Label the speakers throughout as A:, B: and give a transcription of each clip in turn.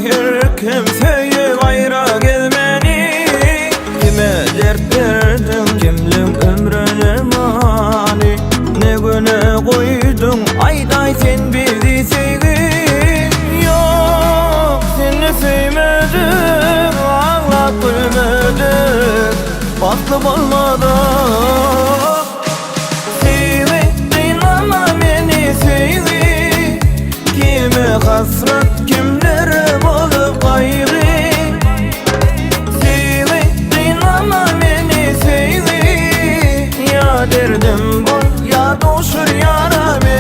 A: her kimseye gayra gelmeni. Kime dert verdim kimlim ömrüne mani. Ne güne koydun ayday sen bizi sevgin. Yok seni sevmedim, ağlap gülmedim, baktım olmadı. Sevdin ama beni sevdi. Kime hasret kimlere bolup gayrı. Sevdin ama beni sevdi. Ya derdim bol ya doşur yara beni.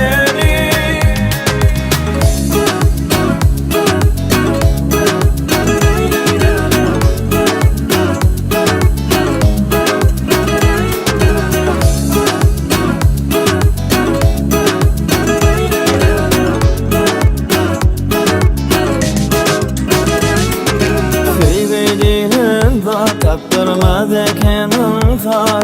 A: Kaptırmaz ekenim var.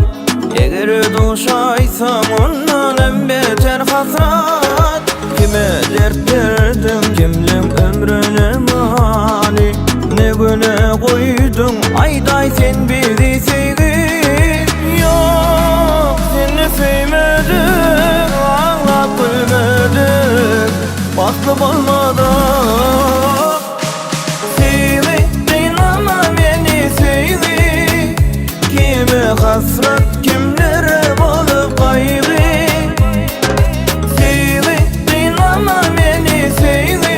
A: Eğer duşaysam ondan en beter hasrat. Kime dert verdim kimlim ömrüne mani. Ne güne koydun ayday sen bizi sevgin. Yok seni sevmedim, ağlap gülmedim, baktım olmadı. Hasret kimlere bolup gayrı. Sevdin ama beni sevdi.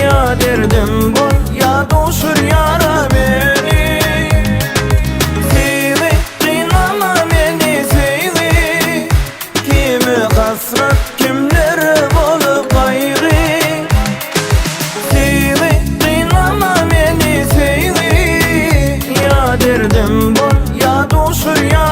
A: Ya derdim bol ya doşur yara beni. Sevdin ama beni sevdi. Kime hasret kimlere bolup gayrı. Sevdin ama beni sevdi. Ya derdim bol ya doşur ya